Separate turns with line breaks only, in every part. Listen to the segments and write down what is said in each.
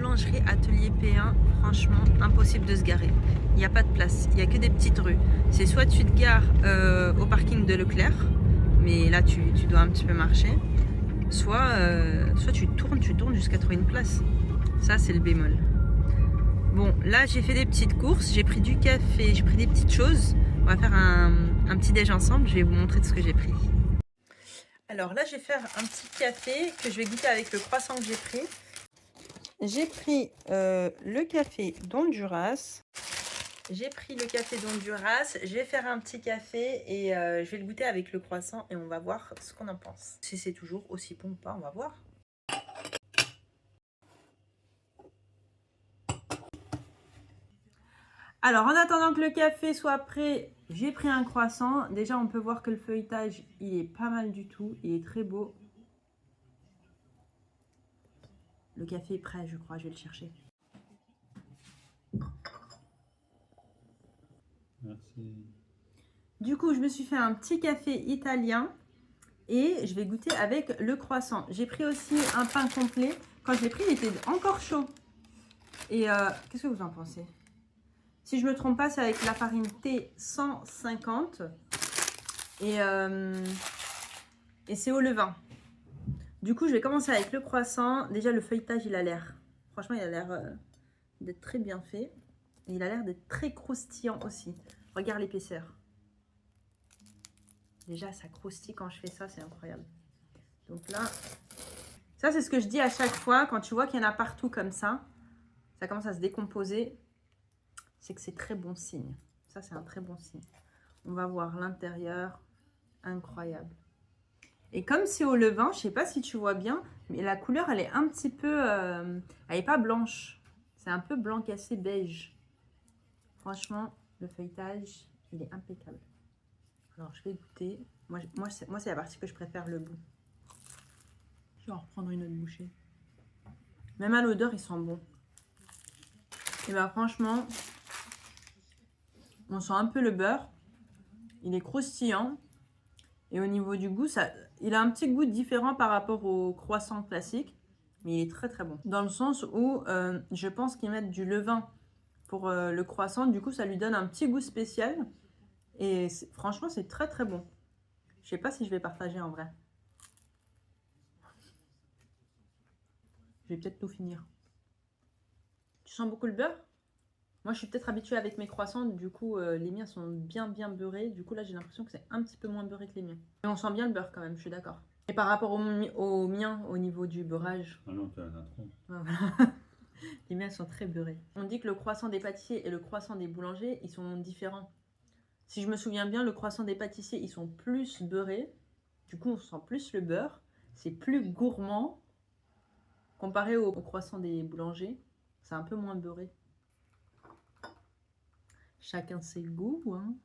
boulangerie Atelier P1, franchement, impossible de se garer. Il n'y a pas de place, il n'y a que des petites rues. C'est soit tu te gares au parking de Leclerc, mais là tu dois un petit peu marcher, soit tu tournes jusqu'à trouver une place. Ça, c'est le bémol. Bon, là j'ai fait des petites courses, j'ai pris du café, j'ai pris des petites choses. On va faire un petit déj ensemble, je vais vous montrer tout ce que j'ai pris. Alors là, je vais faire un petit café que je vais goûter avec le croissant que j'ai pris. J'ai pris le café d'Honduras. J'ai pris le café d'Honduras. Je vais faire un petit café et je vais le goûter avec le croissant et on va voir ce qu'on en pense. Si c'est toujours aussi bon ou pas, on va voir. Alors, en attendant que le café soit prêt, j'ai pris un croissant. Déjà, on peut voir que le feuilletage, il est pas mal du tout. Il est très beau. Le café est prêt, je crois. Je vais le chercher.
Merci.
Du coup, je me suis fait un petit café italien et je vais goûter avec le croissant. J'ai pris aussi un pain complet. Quand je l'ai pris, il était encore chaud. Et qu'est-ce que vous en pensez? Si je ne me trompe pas, c'est avec la farine T150 et c'est au levain. Du coup, je vais commencer avec le croissant. Déjà, le feuilletage, il a l'air... Franchement, il a l'air d'être très bien fait. Et il a l'air d'être très croustillant aussi. Regarde l'épaisseur. Déjà, ça croustille quand je fais ça, c'est incroyable. Donc là, ça, c'est ce que je dis à chaque fois. Quand tu vois qu'il y en a partout comme ça commence à se décomposer. C'est que c'est très bon signe. Ça, c'est un très bon signe. On va voir l'intérieur. Incroyable. Et comme c'est au levain, je ne sais pas si tu vois bien, mais la couleur, elle est un petit peu... elle n'est pas blanche. C'est un peu blanc cassé beige. Franchement, le feuilletage, il est impeccable. Alors, je vais goûter. Moi c'est la partie que je préfère, le bout. Je vais en reprendre une autre bouchée. Même à l'odeur, ils sont bons. Et bien, franchement, on sent un peu le beurre. Il est croustillant. Et au niveau du goût, il a un petit goût différent par rapport au croissant classique. Mais il est très très bon. Dans le sens où je pense qu'ils mettent du levain pour le croissant. Du coup, ça lui donne un petit goût spécial. Et franchement, c'est très très bon. Je sais pas si je vais partager en vrai. Je vais peut-être tout finir. Tu sens beaucoup le beurre? Moi, je suis peut-être habituée avec mes croissants. Du coup, les miens sont bien beurrés. Du coup, là, j'ai l'impression que c'est un petit peu moins beurré que les miens. Mais on sent bien le beurre quand même, je suis d'accord. Et par rapport aux miens, au niveau du beurrage...
Ah non, tu as un tronc.
Voilà. Les miens sont très beurrés. On dit que le croissant des pâtissiers et le croissant des boulangers, ils sont différents. Si je me souviens bien, le croissant des pâtissiers, ils sont plus beurrés. Du coup, on sent plus le beurre. C'est plus gourmand. Comparé au croissant des boulangers, c'est un peu moins beurré. Chacun ses goûts. Hein.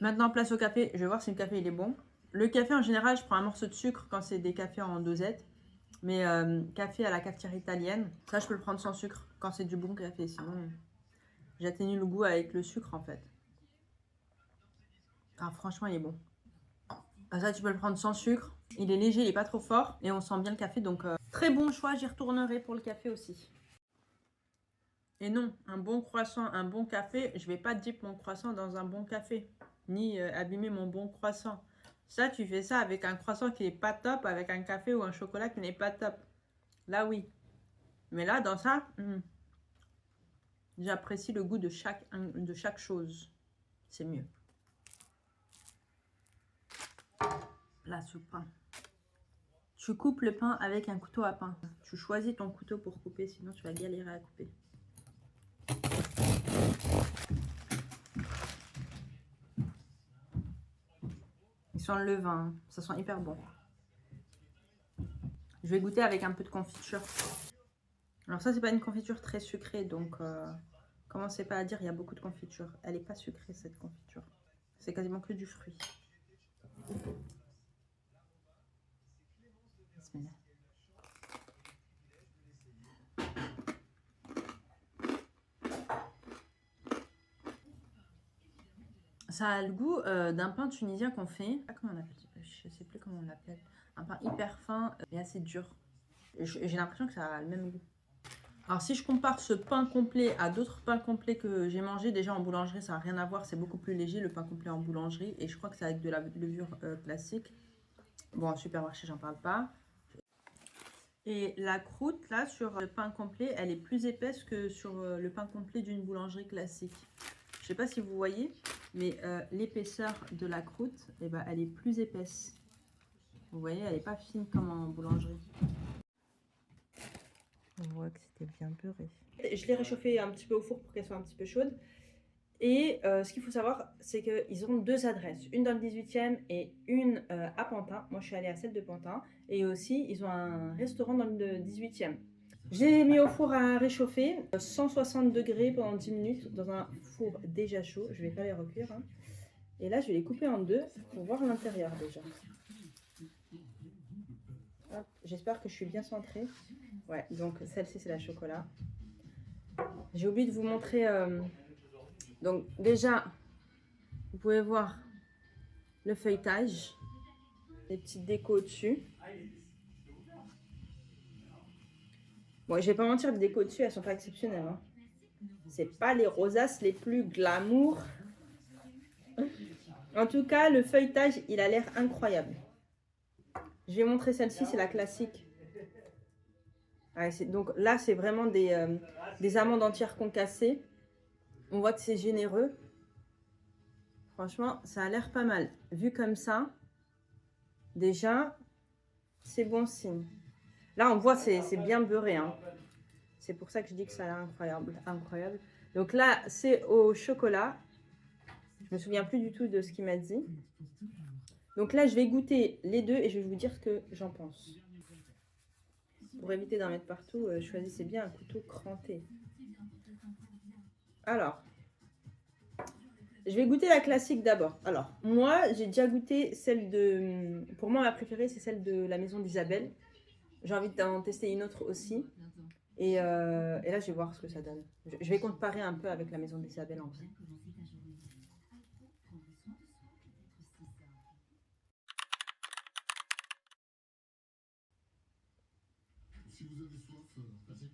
Maintenant, place au café. Je vais voir si le café il est bon. Le café, en général, je prends un morceau de sucre quand c'est des cafés en dosette. Mais café à la cafetière italienne, ça, je peux le prendre sans sucre quand c'est du bon café. Sinon, j'atténue le goût avec le sucre, en fait. Ah, franchement, il est bon. Ah, ça, tu peux le prendre sans sucre. Il est léger, il n'est pas trop fort. Et on sent bien le café. Donc, très bon choix. J'y retournerai pour le café aussi. Et non, un bon croissant, un bon café, je ne vais pas dip mon croissant dans un bon café. Ni abîmer mon bon croissant. Ça, tu fais ça avec un croissant qui n'est pas top, avec un café ou un chocolat qui n'est pas top. Là, oui. Mais là, dans ça, j'apprécie le goût de chaque chose. C'est mieux. Place au pain. Tu coupes le pain avec un couteau à pain. Tu choisis ton couteau pour couper, sinon tu vas galérer à couper. Ils sont le levain, ça sent hyper bon. Je vais goûter avec un peu de confiture. Alors ça, c'est pas une confiture très sucrée, donc commencez pas à dire il y a beaucoup de confiture. Elle n'est pas sucrée, cette confiture. C'est quasiment que du fruit. Bismillah. Ça a le goût d'un pain tunisien qu'on fait. Comment on appelle? Je sais plus comment on l'appelle. Un pain hyper fin et assez dur. J'ai l'impression que ça a le même goût. Alors si je compare ce pain complet à d'autres pains complets que j'ai mangé, déjà en boulangerie, ça n'a rien à voir, c'est beaucoup plus léger le pain complet en boulangerie. Et je crois que c'est avec de la levure classique. Bon, en supermarché, j'en parle pas. Et la croûte, là, sur le pain complet, elle est plus épaisse que sur le pain complet d'une boulangerie classique. Je ne sais pas si vous voyez, mais l'épaisseur de la croûte, eh ben, elle est plus épaisse. Vous voyez, elle n'est pas fine comme en boulangerie. On voit que c'était bien beurré. Je l'ai réchauffée un petit peu au four pour qu'elle soit un petit peu chaude. Et ce qu'il faut savoir, c'est qu'ils ont deux adresses, une dans le 18e et une à Pantin. Moi, je suis allée à celle de Pantin. Et aussi, ils ont un restaurant dans le 18e. J'ai mis au four à réchauffer, 160 degrés pendant 10 minutes, dans un four déjà chaud. Je ne vais pas les recuire. Hein. Et là, je vais les couper en deux pour voir l'intérieur déjà. J'espère que je suis bien centrée. Ouais, donc celle-ci, c'est la chocolat. J'ai oublié de vous montrer... Donc déjà, vous pouvez voir le feuilletage, les petites décos au-dessus. Bon, je vais pas mentir, les décos au-dessus, elles sont pas exceptionnelles. Hein. C'est pas les rosaces les plus glamour. En tout cas, le feuilletage, il a l'air incroyable. Je vais montrer celle-ci, c'est la classique. Ouais, donc là, c'est vraiment des amandes entières concassées. On voit que c'est généreux. Franchement, ça a l'air pas mal. Vu comme ça, déjà, c'est bon signe. Là, on voit c'est bien beurré. Hein. C'est pour ça que je dis que ça a l'air incroyable. Incroyable. Donc là, c'est au chocolat. Je me souviens plus du tout de ce qu'il m'a dit. Donc là, je vais goûter les deux et je vais vous dire ce que j'en pense. Pour éviter d'en mettre partout, choisissez bien un couteau cranté. Alors, je vais goûter la classique d'abord. Alors, moi, j'ai déjà goûté celle de... Pour moi, ma préférée, c'est celle de la maison d'Isabelle. J'ai envie d'en tester une autre aussi. Et là, je vais voir ce que ça donne. Je vais comparer un peu avec la maison d'Isabelle en fait. Si vous avez soif, vas-y.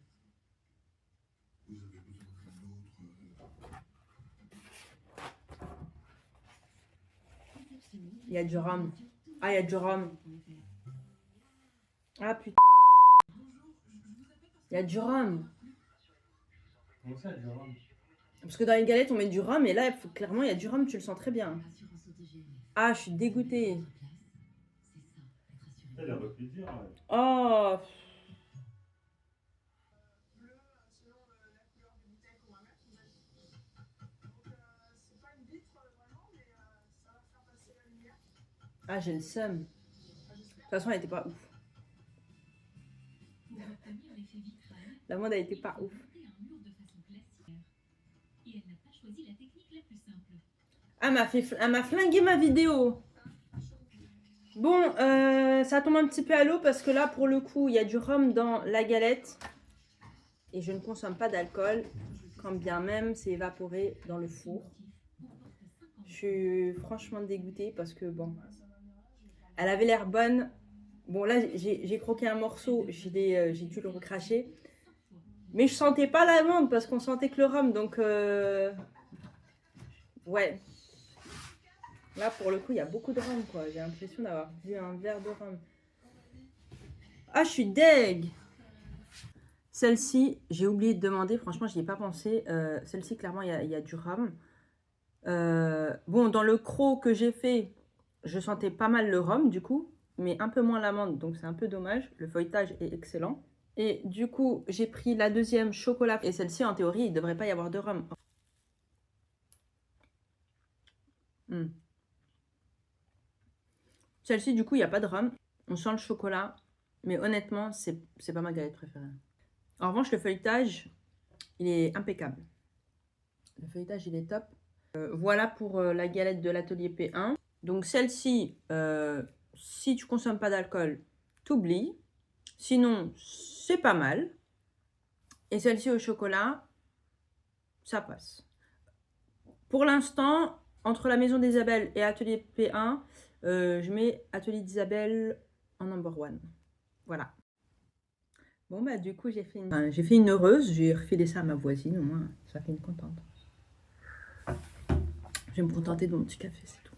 Vous avez besoin d'un autre. Il y a du rhum. Ah, il y a du rhum. Ah, putain. Il y a du rhum.
Comment ça, du rhum?
Parce que dans les galettes, on met du rhum. Et là, clairement, il y a du rhum. Tu le sens très bien. Ah, je suis dégoûtée.
Elle aurait pu dire.
Oh. Ah, j'ai le seum. De toute façon, elle était pas ouf. La mode, elle était pas ouf. Ah, elle m'a flingué ma vidéo. Bon, ça tombe un petit peu à l'eau parce que là, pour le coup, il y a du rhum dans la galette. Et je ne consomme pas d'alcool, quand bien même c'est évaporé dans le four. Je suis franchement dégoûtée parce que, bon, elle avait l'air bonne. Bon, là, j'ai croqué un morceau, j'ai dû le recracher. Mais je sentais pas l'amande parce qu'on sentait que le rhum, donc... Ouais. Là, pour le coup, il y a beaucoup de rhum, quoi. J'ai l'impression d'avoir bu un verre de rhum. Ah, je suis deg! Celle-ci, j'ai oublié de demander. Franchement, je n'y ai pas pensé. Celle-ci, clairement, il y a du rhum. Bon, dans le croc que j'ai fait, je sentais pas mal le rhum, du coup. Mais un peu moins l'amande, donc c'est un peu dommage. Le feuilletage est excellent. Et du coup, j'ai pris la deuxième chocolat. Et celle-ci, en théorie, il ne devrait pas y avoir de rhum. Celle-ci, du coup, il n'y a pas de rhum. On sent le chocolat. Mais honnêtement, c'est pas ma galette préférée. En revanche, le feuilletage, il est impeccable. Le feuilletage, il est top. Voilà pour la galette de l'atelier P1. Donc celle-ci, si tu consommes pas d'alcool, t'oublies. Sinon, c'est pas mal. Et celle-ci au chocolat, ça passe. Pour l'instant, entre la maison d'Isabelle et atelier P1, je mets atelier d'Isabelle en number one. Voilà. Bon, bah, du coup, j'ai fait une heureuse. J'ai refilé ça à ma voisine, au moins, ça fait une contente. Je vais me contenter de mon petit café, c'est tout.